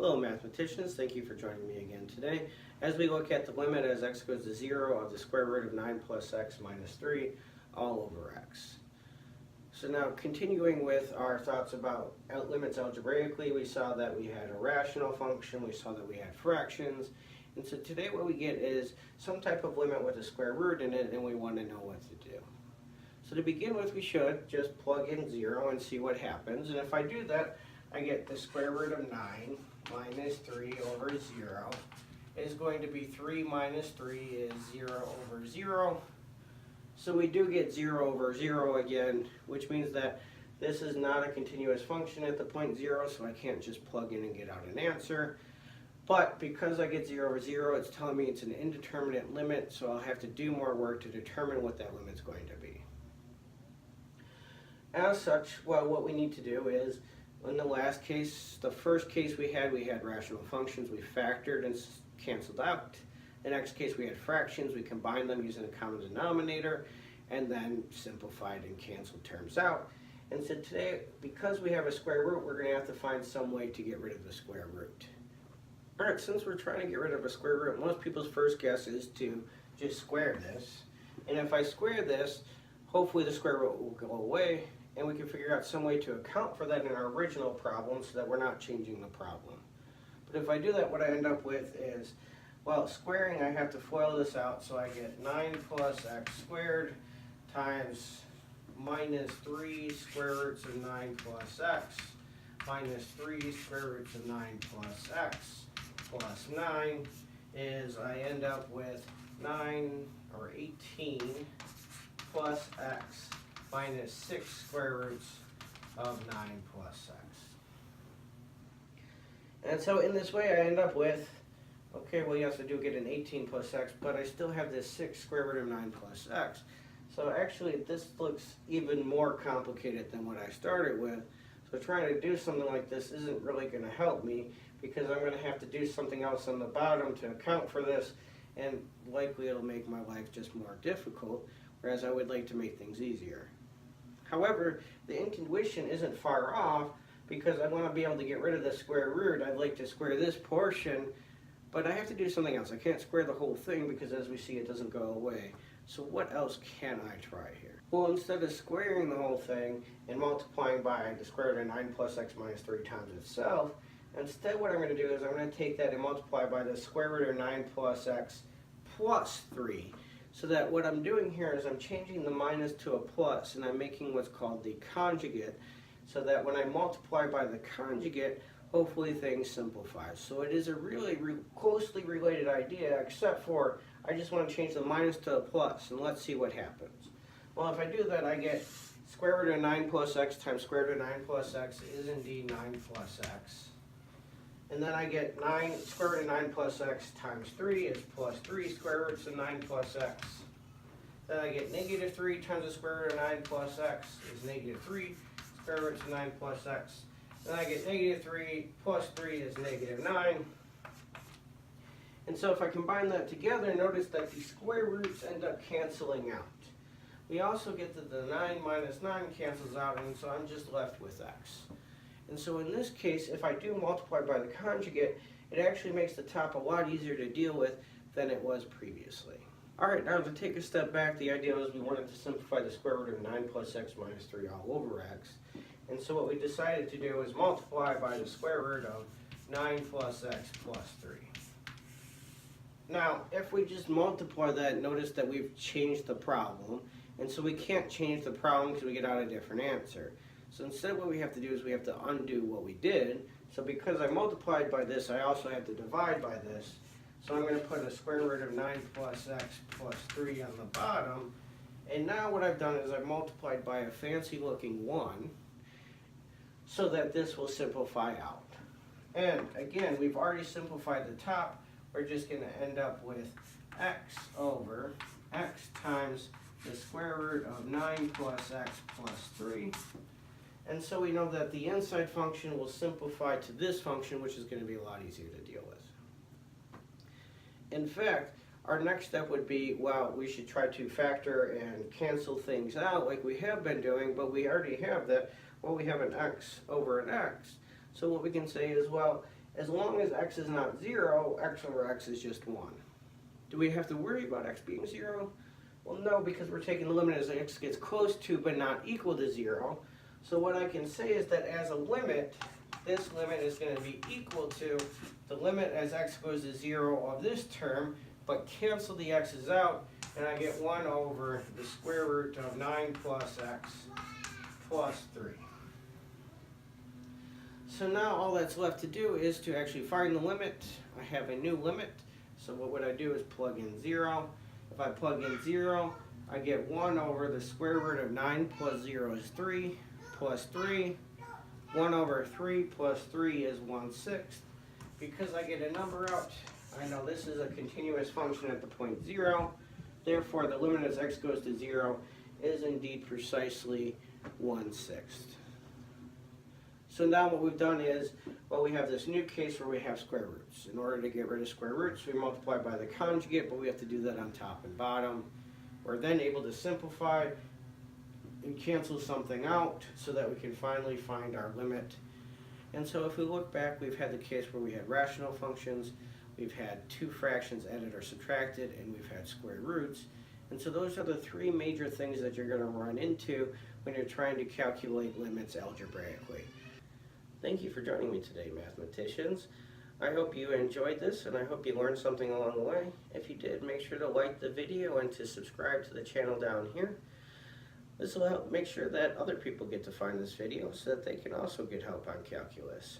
Hello mathematicians, thank you for joining me again today as we look at the limit as x goes to 0 of the square root of 9 plus x minus 3 all over x. So now continuing with our thoughts about limits algebraically, we saw that we had a rational function, we saw that we had fractions, and so today what we get is some type of limit with a square root in it and we want to know what to do. So to begin with, we should just plug in 0 and see what happens, and if I do that I get the square root of 9 minus 3 over 0 is going to be 3 minus 3 is 0 over 0. So we do get 0 over 0 again, which means that this is not a continuous function at the point 0, so I can't just plug in and get out an answer. But because I get 0 over 0, it's telling me it's an indeterminate limit, so I'll have to do more work to determine what that limit's going to be. As such, well, what we need to do is, in the last case, the first case we had rational functions. We factored and canceled out. The next case we had fractions. We combined them using a common denominator and then simplified and canceled terms out. And so today, because we have a square root, we're going to have to find some way to get rid of the square root. Alright, since we're trying to get rid of a square root, most people's first guess is to just square this. And if I square this, hopefully the square root will go away, and we can figure out some way to account for that in our original problem so that we're not changing the problem. But if I do that, what I end up with is, well, squaring, I have to FOIL this out, so I get 9 plus x squared times minus 3 square roots of 9 plus x minus 3 square roots of 9 plus x plus 9 is I end up with 9 or 18 plus x minus 6 square roots of 9 plus x. And so in this way I end up with, okay, well yes, I do get an 18 plus x, but I still have this 6 square root of 9 plus x. So actually this looks even more complicated than what I started with. So trying to do something like this isn't really going to help me because I'm going to have to do something else on the bottom to account for this, and likely it'll make my life just more difficult, whereas I would like to make things easier. However, the intuition isn't far off because I want to be able to get rid of the square root. I'd like to square this portion, but I have to do something else. I can't square the whole thing because as we see it doesn't go away. So what else can I try here? Well, instead of squaring the whole thing and multiplying by the square root of 9 plus x minus 3 times itself, instead what I'm going to do is I'm going to take that and multiply by the square root of 9 plus x plus 3. So that what I'm doing here is I'm changing the minus to a plus and I'm making what's called the conjugate, so that when I multiply by the conjugate, hopefully things simplify. So it is a really closely related idea, except for I just want to change the minus to a plus, and let's see what happens. Well, if I do that, I get square root of 9 plus x times square root of 9 plus x is indeed 9 plus x. And then I get square root of 9 plus x times 3 is plus 3 square roots of 9 plus x. Then I get negative 3 times the square root of 9 plus x is negative 3 square roots of 9 plus x. Then I get negative 3 plus 3 is negative 9. And so if I combine that together, notice that the square roots end up canceling out. We also get that the 9 minus 9 cancels out, and so I'm just left with x. And so in this case, if I do multiply by the conjugate, it actually makes the top a lot easier to deal with than it was previously. Alright, now to take a step back, the idea was we wanted to simplify the square root of 9 plus x minus 3 all over x. And so what we decided to do is multiply by the square root of 9 plus x plus 3. Now, if we just multiply that, notice that we've changed the problem. And so we can't change the problem because we get out a different answer. So instead what we have to do is we have to undo what we did. So because I multiplied by this, I also have to divide by this. So I'm going to put a square root of 9 plus x plus 3 on the bottom. And now what I've done is I've multiplied by a fancy looking 1 so that this will simplify out. And again, we've already simplified the top. We're just going to end up with x over x times the square root of 9 plus x plus 3. And so we know that the inside function will simplify to this function, which is going to be a lot easier to deal with. In fact, our next step would be, well, we should try to factor and cancel things out like we have been doing, but we already have that. Well, we have an x over an x. So what we can say is, well, As long as x is not 0, x over x is just 1. Do we have to worry about x being 0? Well, no, because we're taking the limit as x gets close to but not equal to 0. So what I can say is that as a limit, this limit is going to be equal to the limit as x goes to 0 of this term, but cancel the x's out, and I get 1 over the square root of 9 plus x plus 3. So now all that's left to do is to actually find the limit. I have a new limit, so what would I do is plug in 0. If I plug in 0, I get 1 over the square root of 9 plus 0 is 3, plus 3. 1 over 3 plus 3 is 1/6. Because I get a number out, I know this is a continuous function at the point 0. Therefore, the limit as x goes to 0 is indeed precisely 1/6. So now what we've done is, well, we have this new case where we have square roots. In order to get rid of square roots, we multiply by the conjugate, but we have to do that on top and bottom. We're then able to simplify and cancel something out so that we can finally find our limit. And so if we look back, we've had the case where we had rational functions, we've had two fractions added or subtracted, and we've had square roots. And so those are the three major things that you're going to run into when you're trying to calculate limits algebraically. Thank you for joining me today, mathematicians. I hope you enjoyed this, and I hope you learned something along the way. If you did, make sure to like the video and to subscribe to the channel down here. This will help make sure that other people get to find this video so that they can also get help on calculus.